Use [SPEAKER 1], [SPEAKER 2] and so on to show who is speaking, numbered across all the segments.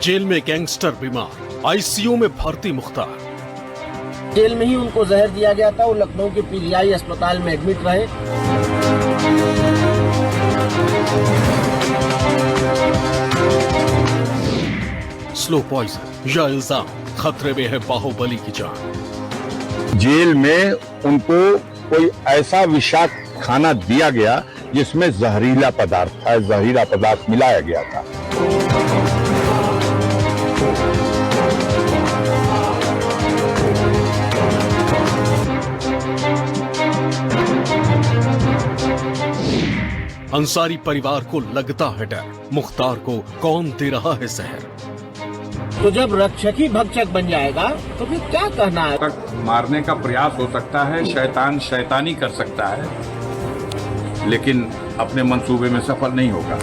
[SPEAKER 1] Jail में gangster बीमार, ICU में भर्ती मुख्तार।
[SPEAKER 2] जेल में ही उनको जहर दिया गया था। वो लखनऊ के पीजीआई अस्पताल में एडमिट रहे।
[SPEAKER 1] स्लो पॉइजन या इल्जाम, खतरे में है बाहुबली की जान।
[SPEAKER 3] जेल में उनको कोई ऐसा विषाक्त खाना दिया गया जिसमें जहरीला पदार्थ मिलाया गया था।
[SPEAKER 1] अंसारी परिवार को लगता है डर, मुख्तार को कौन दे रहा है जहर।
[SPEAKER 2] तो जब रक्षक ही भक्षक बन जाएगा तो फिर क्या कहना है।
[SPEAKER 4] तक मारने का प्रयास हो सकता है, शैतान शैतानी कर सकता है, लेकिन अपने मंसूबे में सफल नहीं होगा।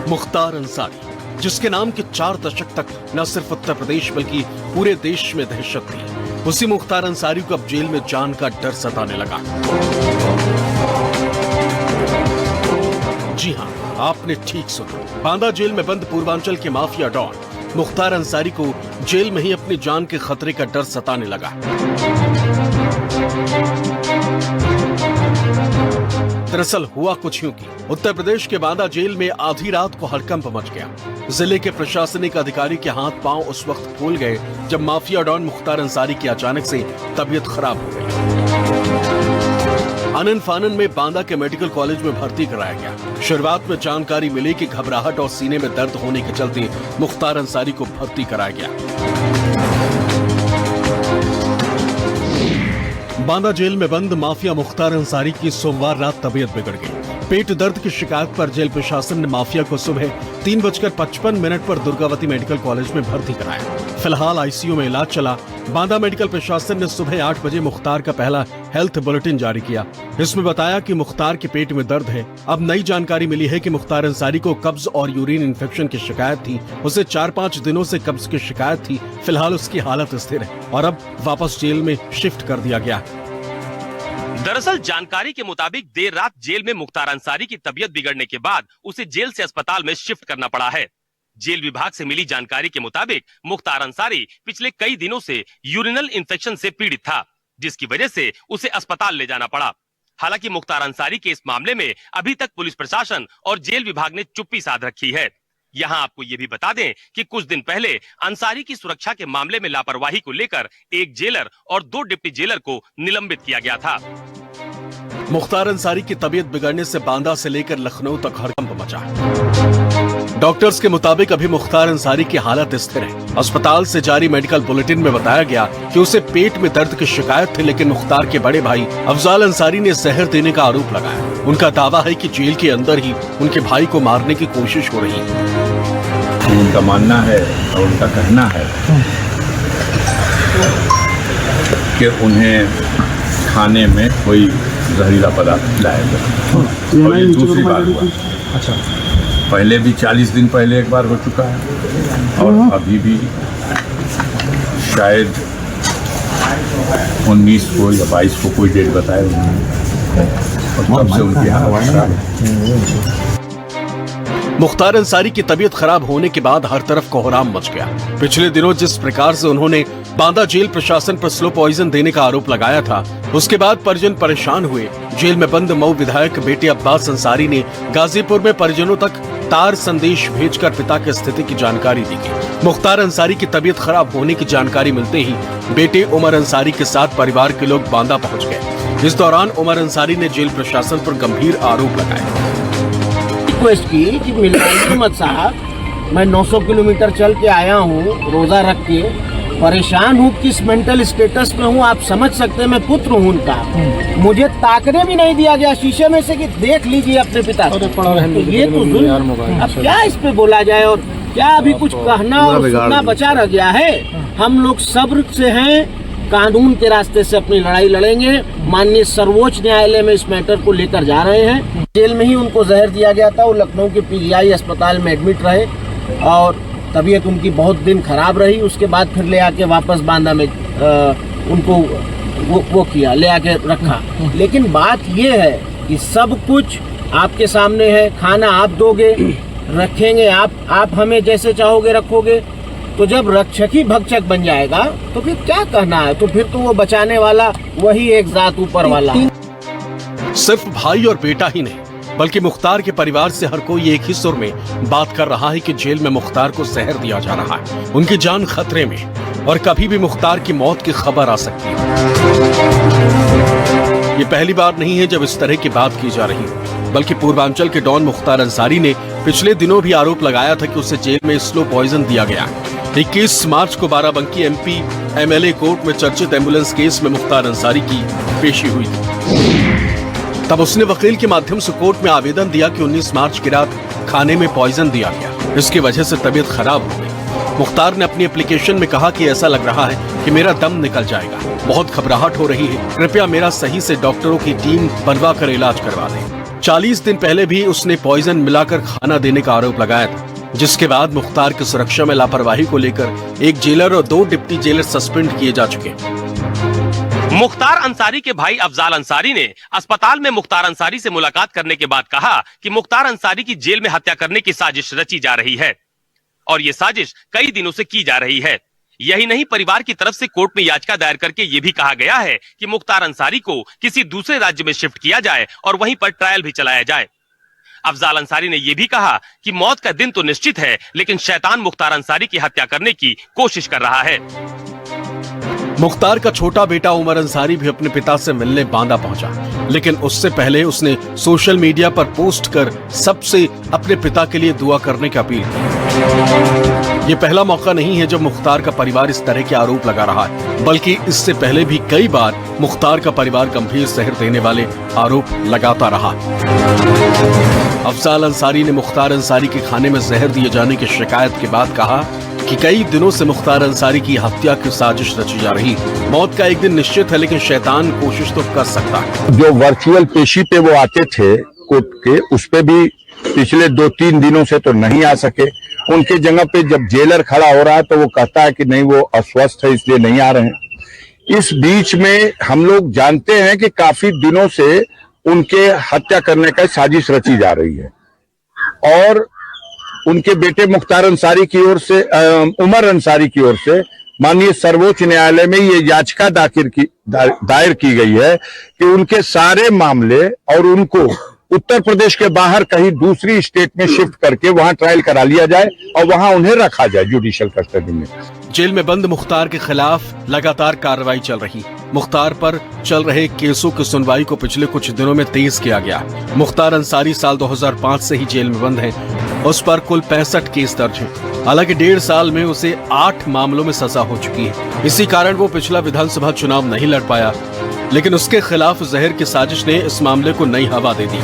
[SPEAKER 1] मुख्तार अंसारी, जिसके नाम के 4 दशक तक न सिर्फ उत्तर प्रदेश बल्कि पूरे देश में दहशत थी, उसी मुख्तार अंसारी को अब जेल में जान का डर सताने लगा। जी हां, आपने ठीक सुना। बांदा जेल में बंद पूर्वांचल के माफिया डॉन मुख्तार अंसारी को जेल में ही अपनी जान के खतरे का डर सताने लगा। दरअसल हुआ कुछ यूं कि उत्तर प्रदेश के बांदा जेल में आधी रात को हड़कंप मच गया। जिले के प्रशासनिक अधिकारी के हाथ पांव उस वक्त फूल गए जब माफिया डॉन मुख्तार अंसारी की अचानक से तबीयत खराब हो गई। आनन फानन में बांदा के मेडिकल कॉलेज में भर्ती कराया गया। शुरुआत में जानकारी मिली कि घबराहट और सीने में दर्द होने के चलते मुख्तार अंसारी को भर्ती कराया गया। बांदा जेल में बंद माफिया मुख्तार अंसारी की सोमवार रात तबीयत बिगड़ गई। पेट दर्द की शिकायत पर जेल प्रशासन ने माफिया को सुबह 3:55 पर दुर्गावती मेडिकल कॉलेज में भर्ती कराया। फिलहाल आईसीयू में इलाज चला। बांदा मेडिकल प्रशासन ने सुबह 8 बजे मुख्तार का पहला हेल्थ बुलेटिन जारी किया। इसमें बताया कि मुख्तार के पेट में दर्द है। अब नई जानकारी मिली है कि मुख्तार अंसारी को कब्ज और यूरिन इन्फेक्शन की शिकायत थी। उसे 4-5 दिनों से कब्ज की शिकायत थी। फिलहाल उसकी हालत स्थिर है और अब वापस जेल में शिफ्ट कर दिया गया।
[SPEAKER 5] दरअसल जानकारी के मुताबिक देर रात जेल में मुख्तार अंसारी की तबीयत बिगड़ने के बाद उसे जेल से अस्पताल में शिफ्ट करना पड़ा है। जेल विभाग से मिली जानकारी के मुताबिक मुख्तार अंसारी पिछले कई दिनों से यूरिनल इन्फेक्शन से पीड़ित था, जिसकी वजह से उसे अस्पताल ले जाना पड़ा। हालांकि मुख्तार अंसारी के इस मामले में अभी तक पुलिस प्रशासन और जेल विभाग ने चुप्पी साध रखी है। यहाँ आपको ये भी बता दें कि कुछ दिन पहले अंसारी की सुरक्षा के मामले में लापरवाही को लेकर एक जेलर और 2 डिप्टी जेलर को निलंबित किया गया था।
[SPEAKER 1] मुख्तार अंसारी की तबीयत बिगड़ने से बांदा से लेकर लखनऊ तक हड़कंप मचा। डॉक्टर्स के मुताबिक अभी मुख्तार अंसारी की हालत स्थिर है। अस्पताल से जारी मेडिकल बुलेटिन में बताया गया कि उसे पेट में दर्द की शिकायत थी, लेकिन मुख्तार के बड़े भाई अफजाल अंसारी ने जहर देने का आरोप लगाया। उनका दावा है कि जेल के अंदर ही उनके भाई को मारने की कोशिश हो रही है।
[SPEAKER 4] उनका मानना है और उनका कहना है कि उन्हें खाने में कोई जहरीला पदार्थ लाया गया। और ये दूसरी बार हुआ। अच्छा, पहले भी 40 दिन पहले एक बार हो चुका है और अभी भी शायद 19 को या 22 को कोई डेट बताए उन्होंने, और तब से उनकी हालत खराब है।
[SPEAKER 1] मुख्तार अंसारी की तबीयत खराब होने के बाद हर तरफ कोहराम मच गया। पिछले दिनों जिस प्रकार से उन्होंने बांदा जेल प्रशासन पर स्लो पॉइजन देने का आरोप लगाया था, उसके बाद परिजन परेशान हुए। जेल में बंद मऊ विधायक बेटे अब्बास अंसारी ने गाजीपुर में परिजनों तक तार संदेश भेजकर पिता की स्थिति की जानकारी दी गई। मुख्तार अंसारी की तबीयत खराब होने की जानकारी मिलते ही बेटे उमर अंसारी के साथ परिवार के लोग बांदा पहुँच गए। इस दौरान उमर अंसारी ने जेल प्रशासन पर गंभीर आरोप लगाए।
[SPEAKER 2] रिक्वेस्ट की कि मिलाइए मत साहब, मैं 900 किलोमीटर चल के आया हूँ रोजा रख के, परेशान हूँ, किस मेंटल स्टेटस में हूँ आप समझ सकते हैं। मैं पुत्र हूँ उनका, मुझे ताकने भी नहीं दिया गया शीशे में से कि देख लीजिए अपने पिता को। तो ये तो जुल्म। अब क्या इस पे बोला जाए और क्या अभी कुछ कहना और सुनना बचा रह गया है। हम लोग सब्र से हैं, कानून के रास्ते से अपनी लड़ाई लड़ेंगे। माननीय सर्वोच्च न्यायालय में इस मैटर को लेकर जा रहे हैं। जेल में ही उनको जहर दिया गया था। वो लखनऊ के पीजीआई अस्पताल में एडमिट रहे और तबीयत उनकी बहुत दिन खराब रही। उसके बाद फिर ले आके वापस बांदा में उनको वो किया, ले आके रखा। लेकिन बात ये है कि सब कुछ आपके सामने है, खाना आप दोगे, रखेंगे आप हमें जैसे चाहोगे रखोगे। तो जब रक्षक ही भक्षक बन जाएगा तो फिर क्या कहना है, तो फिर तो वो बचाने वाला वही एक जात ऊपर वाला है।
[SPEAKER 1] सिर्फ भाई और बेटा ही नहीं बल्कि मुख्तार के परिवार से हर कोई एक ही सुर में बात कर रहा है कि जेल में मुख्तार को जहर दिया जा रहा है, उनकी जान खतरे में और कभी भी मुख्तार की मौत की खबर आ सकती है। ये पहली बार नहीं है जब इस तरह की बात की जा रही है, बल्कि पूर्वांचल के डॉन मुख्तार अंसारी ने पिछले दिनों भी आरोप लगाया था कि उसे जेल में स्लो पॉइजन दिया गया। 21 मार्च को बाराबंकी एमपी एमएलए कोर्ट में चर्चित एम्बुलेंस केस में मुख्तार अंसारी की पेशी हुई थी। तब उसने वकील के माध्यम से कोर्ट में आवेदन दिया कि 19 मार्च की रात खाने में पॉइजन दिया गया, इसकी वजह से तबीयत खराब हो गई। मुख्तार ने अपनी एप्लीकेशन में कहा कि ऐसा लग रहा है कि मेरा दम निकल जाएगा, बहुत घबराहट हो रही है, कृपया मेरा सही से डॉक्टरों की टीम बनवा कर इलाज करवा दें। 40 दिन पहले भी उसने पॉइजन मिलाकर खाना देने का आरोप लगाया था, जिसके बाद मुख्तार की सुरक्षा में लापरवाही को लेकर एक जेलर और 2 डिप्टी जेलर सस्पेंड किए जा चुके।
[SPEAKER 5] मुख्तार अंसारी के भाई अफजाल अंसारी ने अस्पताल में मुख्तार अंसारी से मुलाकात करने के बाद कहा कि मुख्तार अंसारी की जेल में हत्या करने की साजिश रची जा रही है और ये साजिश कई दिनों से की जा रही है। यही नहीं, परिवार की तरफ से कोर्ट में याचिका दायर करके ये भी कहा गया है कि मुख्तार अंसारी को किसी दूसरे राज्य में शिफ्ट किया जाए और वहीं पर ट्रायल भी चलाया जाए। अफजाल अंसारी ने यह भी कहा कि मौत का दिन तो निश्चित है, लेकिन शैतान मुख्तार अंसारी की हत्या करने की कोशिश कर रहा है।
[SPEAKER 1] मुख्तार का छोटा बेटा उमर अंसारी भी अपने पिता से मिलने बांदा पहुंचा, लेकिन उससे पहले उसने सोशल मीडिया पर पोस्ट कर सबसे अपने पिता के लिए दुआ करने की अपील की। ये पहला मौका नहीं है जब मुख्तार का परिवार इस तरह के आरोप लगा रहा है, बल्कि इससे पहले भी कई बार मुख्तार का परिवार गंभीर जहर देने वाले आरोप लगाता रहा। अफजाल अंसारी ने मुख्तार अंसारी के खाने में जहर दिए जाने की शिकायत के बाद कहा कि कई दिनों से मुख्तार अंसारी की हत्या की साजिश रची जा रही है। मौत का एक दिन निश्चित है, लेकिन शैतान कोशिश तो कर सकता है।
[SPEAKER 3] जो वर्चुअल पेशी पे वो आते थे कोर्ट के, उस पे भी पिछले 2-3 दिनों से तो नहीं आ सके। उनके जगह पे जब जेलर खड़ा हो रहा है तो वो कहता है कि नहीं वो अस्वस्थ है इसलिए नहीं आ रहे हैं। इस बीच में हम लोग जानते हैं कि काफी दिनों से उनके हत्या करने का साजिश रची जा रही है और उनके बेटे मुख्तार अंसारी की ओर से उमर अंसारी की ओर से माननीय सर्वोच्च न्यायालय में ये याचिका दायर की गई है कि उनके सारे मामले और उनको उत्तर प्रदेश के बाहर कहीं दूसरी स्टेट में शिफ्ट करके वहां ट्रायल करा लिया जाए और वहां उन्हें रखा जाए जुडिशियल कस्टडी में।
[SPEAKER 1] जेल में बंद मुख्तार के खिलाफ लगातार कार्रवाई चल रही। मुख्तार पर चल रहे केसों की सुनवाई को पिछले कुछ दिनों में तेज किया गया। मुख्तार अंसारी साल 2005 से ही जेल में बंद है। उस पर कुल 65 केस दर्ज हैं। हालांकि 1.5 साल में उसे 8 मामलों में सजा हो चुकी है। इसी कारण वो पिछला विधानसभा चुनाव नहीं लड़ पाया, लेकिन उसके खिलाफ जहर की साजिश ने इस मामले को नई हवा दे दी।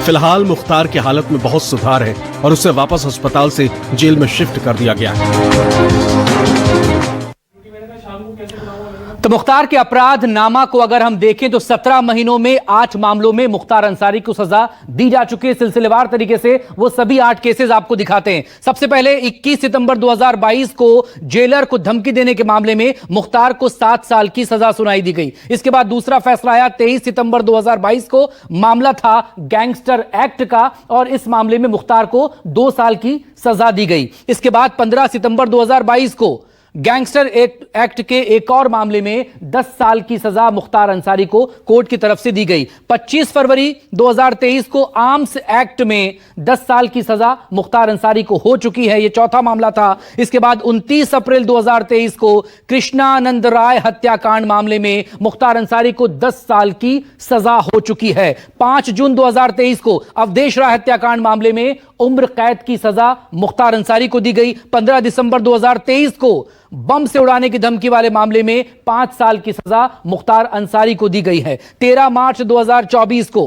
[SPEAKER 1] फिलहाल मुख्तार की हालत में बहुत सुधार है और उसे वापस अस्पताल से जेल में शिफ्ट कर दिया गया है।
[SPEAKER 6] तो मुख्तार के अपराध नामा को अगर हम देखें तो 17 महीनों में 8 मामलों में मुख्तार अंसारी को सजा दी जा चुकी है। सिलसिलेवार तरीके से वो सभी 8 केसेस आपको दिखाते हैं। सबसे पहले 21 सितंबर 2022 को जेलर को धमकी देने के मामले में मुख्तार को 7 साल की सजा सुनाई दी गई। इसके बाद दूसरा फैसला आया 23 सितंबर 2022 को। मामला था गैंगस्टर एक्ट का और इस मामले में मुख्तार को 2 साल की सजा दी गई। इसके बाद 15 सितंबर 2022 को गैंगस्टर एक्ट के एक और मामले में 10 साल की सजा मुख्तार अंसारी को कोर्ट की तरफ से दी गई। 25 फरवरी 2023 को आर्म्स एक्ट में 10 साल की सजा मुख्तार अंसारी को हो चुकी है। यह चौथा मामला था। इसके बाद 29 अप्रैल 2023 को कृष्णानंद राय हत्याकांड मामले में मुख्तार अंसारी को 10 साल की सजा हो चुकी है। 5 जून 2023 को अवधेश राय हत्याकांड मामले में उम्र कैद की सजा मुख्तार अंसारी को दी गई। 15 दिसंबर 2023 को बम से उड़ाने की धमकी वाले मामले में 5 साल की सजा मुख्तार अंसारी को दी गई है। 13 मार्च 2024 को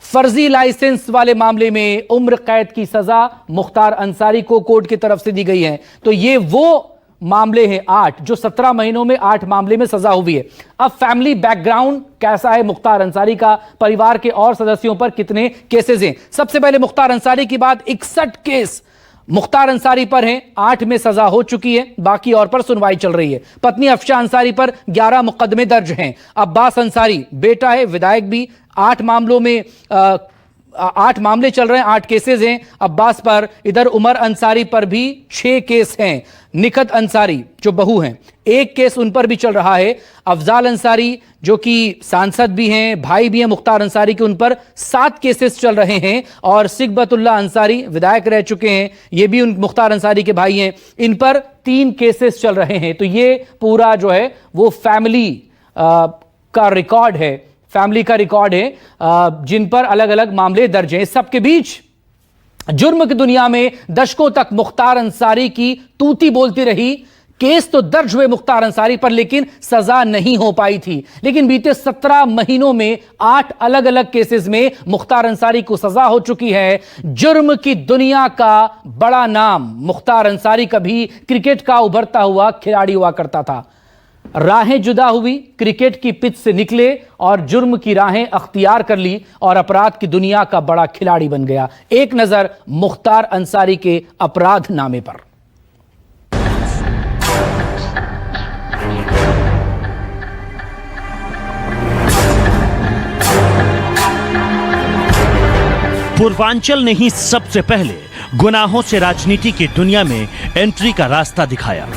[SPEAKER 6] फर्जी लाइसेंस वाले मामले में उम्र कैद की सजा मुख्तार अंसारी को कोर्ट की तरफ से दी गई है। तो ये वो मामले हैं 8 जो 17 महीनों में 8 मामले में सजा हुई है। अब फैमिली बैकग्राउंड कैसा है मुख्तार अंसारी का, परिवार के और सदस्यों पर कितने केसेस हैं। सबसे पहले मुख्तार अंसारी की बात, 61 केस मुख्तार अंसारी पर हैं, 8 में सजा हो चुकी है, बाकी और पर सुनवाई चल रही है। पत्नी अफशा अंसारी पर 11 मुकदमे दर्ज हैं। अब्बास अंसारी बेटा है, विधायक भी, 8 मामलों में 8 मामले चल रहे हैं, 8 केसेस हैं अब्बास पर। इधर उमर अंसारी पर भी 6 केस हैं। निखत अंसारी जो बहू हैं, 1 केस उन पर भी चल रहा है। अफजाल अंसारी जो कि सांसद भी हैं, भाई भी हैं मुख्तार अंसारी के, उन पर 7 केसेस चल रहे हैं। और सिकबतुल्लाह अंसारी विधायक रह चुके हैं, ये भी उन मुख्तार अंसारी के भाई हैं, इन पर 3 केसेस चल रहे हैं। तो ये पूरा जो है वो फैमिली का रिकॉर्ड है, जिन पर अलग अलग मामले दर्ज हैं। इस सबके बीच जुर्म की दुनिया में दशकों तक मुख्तार अंसारी की तूती बोलती रही। केस तो दर्ज हुए मुख्तार अंसारी पर, लेकिन सजा नहीं हो पाई थी। लेकिन बीते 17 महीनों में 8 अलग अलग केसेस में मुख्तार अंसारी को सजा हो चुकी है। जुर्म की दुनिया का बड़ा नाम मुख्तार अंसारी कभी क्रिकेट का उभरता हुआ खिलाड़ी हुआ करता था। राहें जुदा हुई, क्रिकेट की पिच से निकले और जुर्म की राहें अख्तियार कर ली और अपराध की दुनिया का बड़ा खिलाड़ी बन गया। एक नजर मुख्तार अंसारी के अपराध नामे पर।
[SPEAKER 7] पूर्वांचल ने ही सबसे पहले गुनाहों से राजनीति की दुनिया में एंट्री का रास्ता दिखाया।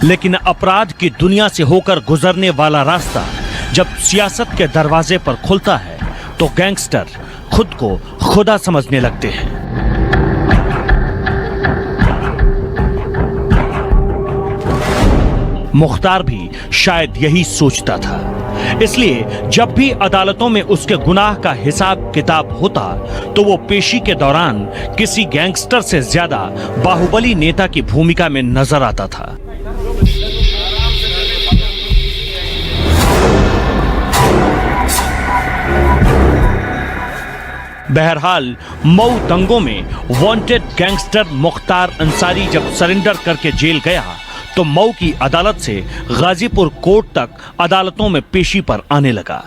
[SPEAKER 7] लेकिन अपराध की दुनिया से होकर गुजरने वाला रास्ता जब सियासत के दरवाजे पर खुलता है तो गैंगस्टर खुद को खुदा समझने लगते हैं। मुख्तार भी शायद यही सोचता था। इसलिए जब भी अदालतों में उसके गुनाह का हिसाब किताब होता तो वो पेशी के दौरान किसी गैंगस्टर से ज्यादा बाहुबली नेता की भूमिका में नजर आता था। बहरहाल मऊ दंगों में वांटेड गैंगस्टर मुख्तार अंसारी जब सरेंडर करके जेल गया तो मऊ की अदालत से गाजीपुर कोर्ट तक अदालतों में पेशी पर आने लगा।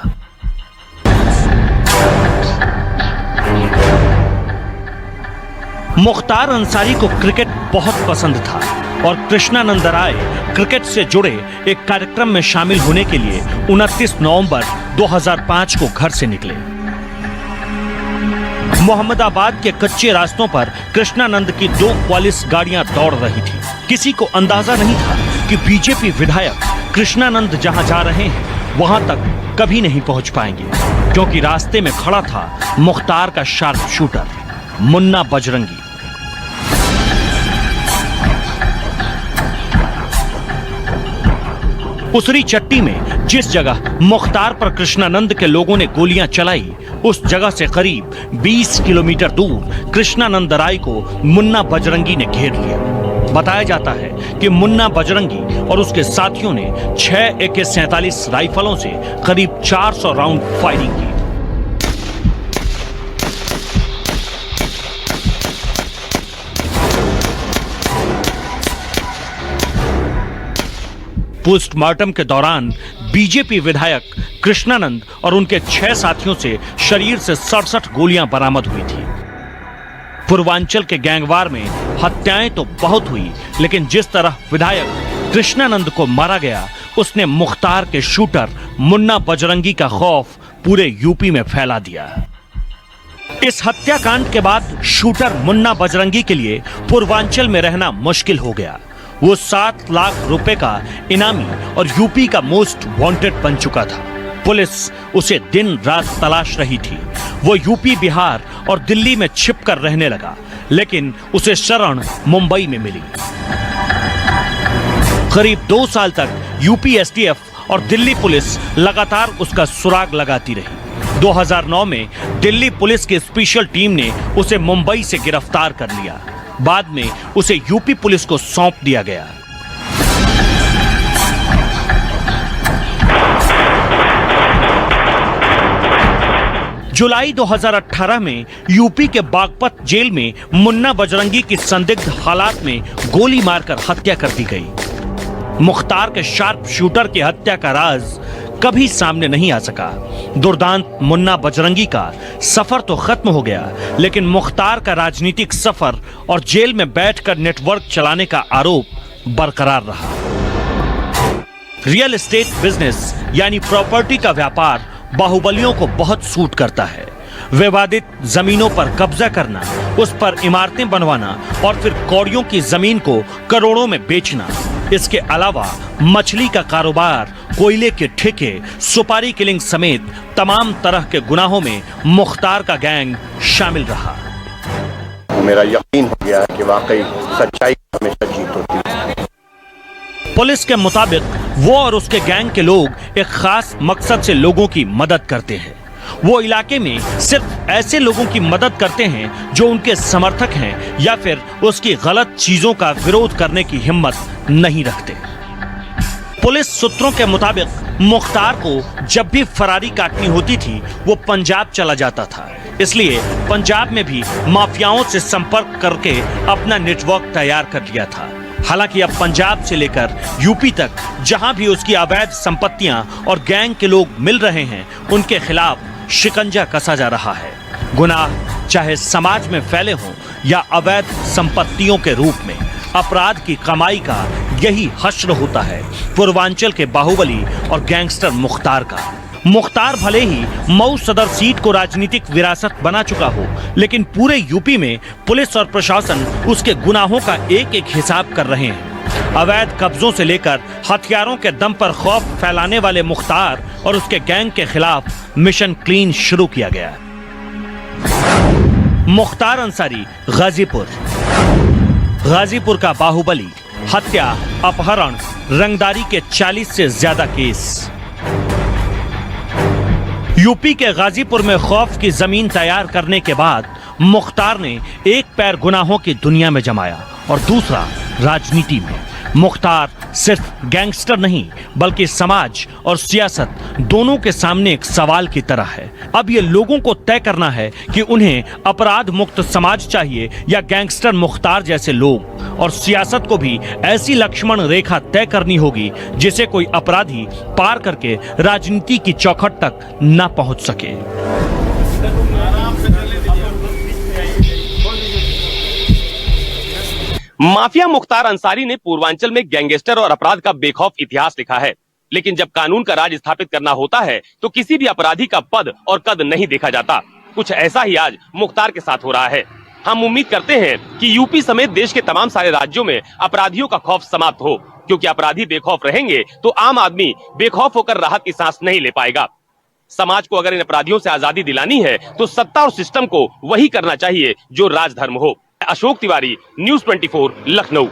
[SPEAKER 7] मुख्तार अंसारी को क्रिकेट बहुत पसंद था और कृष्णानंद राय क्रिकेट से जुड़े एक कार्यक्रम में शामिल होने के लिए 29 नवंबर 2005 को घर से निकले। मोहम्मदाबाद के कच्चे रास्तों पर कृष्णानंद की 2 पुलिस गाड़ियां दौड़ रही थी। किसी को अंदाजा नहीं था कि बीजेपी विधायक कृष्णानंद जहां जा रहे हैं वहां तक कभी नहीं पहुंच पाएंगे, क्योंकि रास्ते में खड़ा था मुख्तार का शार्प शूटर मुन्ना बजरंगी। उसरी चट्टी में जिस जगह मुख्तार पर कृष्णानंद के लोगों ने गोलियां चलाई, उस जगह से करीब 20 किलोमीटर दूर कृष्णानंद राय को मुन्ना बजरंगी ने घेर लिया। बताया जाता है कि मुन्ना बजरंगी और उसके साथियों ने 6 AK-47 राइफलों से करीब 400 राउंड फायरिंग की। पोस्टमार्टम के दौरान बीजेपी विधायक कृष्णानंद और उनके 6 साथियों से शरीर से 67 गोलियां बरामद हुई थी। पूर्वांचल के गैंगवार में हत्याएं तो बहुत हुई, लेकिन जिस तरह विधायक कृष्णानंद को मारा गया, उसने मुख्तार के शूटर मुन्ना बजरंगी का खौफ पूरे यूपी में फैला दिया। इस हत्याकांड के बाद शूटर मुन्ना बजरंगी के लिए पूर्वांचल में रहना मुश्किल हो गया। वो 7 लाख रुपए का इनामी और यूपी का मोस्ट वांटेड बन चुका था। पुलिस उसे दिन रात तलाश रही थी। वो यूपी, बिहार और दिल्ली में छिपकर रहने लगा, लेकिन उसे शरण मुंबई में मिली। करीब 2 साल तक यूपी एसटीएफ और दिल्ली पुलिस लगातार उसका सुराग लगाती रही। 2009 में दिल्ली पुलिस की स्पेशल टीम ने उसे मुंबई से गिरफ्तार कर लिया। बाद में उसे यूपी पुलिस को सौंप दिया गया। जुलाई 2018 में यूपी के बागपत जेल में मुन्ना बजरंगी की संदिग्ध हालात में गोली मारकर हत्या कर दी गई। मुख्तार के शार्प शूटर की हत्या का राज कभी सामने नहीं आ सका। दुर्दांत मुन्ना बजरंगी का सफर तो खत्म हो गया, लेकिन मुख्तार का राजनीतिक सफर और जेल में बैठकर नेटवर्क चलाने का आरोप बरकरार रहा। रियल एस्टेट बिजनेस यानी प्रॉपर्टी का व्यापार बाहुबलियों को बहुत सूट करता है। विवादित जमीनों पर कब्जा करना, उस पर इमारतें बनवाना और फिर कौड़ियों की जमीन को करोड़ों में बेचना। इसके अलावा मछली का कारोबार, कोयले के ठेके, सुपारी किलिंग समेत तमाम तरह के गुनाहों में मुख्तार का गैंग शामिल रहा।
[SPEAKER 8] मेरा यकीन हो गया कि वाकई सच्चाई हमेशा जीत होती है।
[SPEAKER 7] पुलिस के मुताबिक वो और उसके गैंग के लोग एक खास मकसद से लोगों की मदद करते हैं। वो इलाके में सिर्फ ऐसे लोगों की मदद करते हैं जो उनके समर्थक हैं या फिर उसकी गलत चीजों का विरोध करने की हिम्मत नहीं रखते। पुलिस सूत्रों के मुताबिक मुख्तार को जब भी फरारी काटनी होती थी वो पंजाब चला जाता था, इसलिए पंजाब में भी माफियाओं से संपर्क करके अपना नेटवर्क तैयार कर लिया था। हालांकि अब पंजाब से लेकर यूपी तक जहां भी उसकी अवैध संपत्तियां और गैंग के लोग मिल रहे हैं, उनके खिलाफ शिकंजा कसा जा रहा है। गुनाह चाहे समाज में फैले हों या अवैध संपत्तियों के रूप में, अपराध की कमाई का यही हश्र होता है पूर्वांचल के बाहुबली और गैंगस्टर मुख्तार का। मुख्तार भले ही मऊ सदर सीट को राजनीतिक विरासत बना चुका हो, लेकिन पूरे यूपी में पुलिस और प्रशासन उसके गुनाहों का एक एक हिसाब कर रहे हैं। अवैध कब्जों से लेकर हथियारों के दम पर खौफ फैलाने वाले मुख्तार और उसके गैंग के खिलाफ मिशन क्लीन शुरू किया गया। मुख्तार अंसारी गाजीपुर का बाहुबली, हत्या, अपहरण, रंगदारी के 40 से ज्यादा केस। यूपी के गाजीपुर में खौफ की जमीन तैयार करने के बाद मुख्तार ने एक पैर गुनाहों की दुनिया में जमाया और दूसरा राजनीति में। मुख्तार सिर्फ गैंगस्टर नहीं बल्कि समाज और सियासत दोनों के सामने एक सवाल की तरह है। अब ये लोगों को तय करना है कि उन्हें अपराध मुक्त समाज चाहिए या गैंगस्टर मुख्तार जैसे लोग, और सियासत को भी ऐसी लक्ष्मण रेखा तय करनी होगी जिसे कोई अपराधी पार करके राजनीति की चौखट तक न पहुंच सके।
[SPEAKER 5] माफिया मुख्तार अंसारी ने पूर्वांचल में गैंगस्टर और अपराध का बेखौफ इतिहास लिखा है, लेकिन जब कानून का राज स्थापित करना होता है तो किसी भी अपराधी का पद और कद नहीं देखा जाता। कुछ ऐसा ही आज मुख्तार के साथ हो रहा है। हम उम्मीद करते हैं कि यूपी समेत देश के तमाम सारे राज्यों में अपराधियों का खौफ समाप्त हो, क्योंकि अपराधी बेखौफ रहेंगे तो आम आदमी बेखौफ होकर राहत की सांस नहीं ले पाएगा। समाज को अगर इन अपराधियों से आजादी दिलानी है तो सत्ता और सिस्टम को वही करना चाहिए जो राजधर्म हो। अशोक तिवारी, न्यूज़ 24, लखनऊ।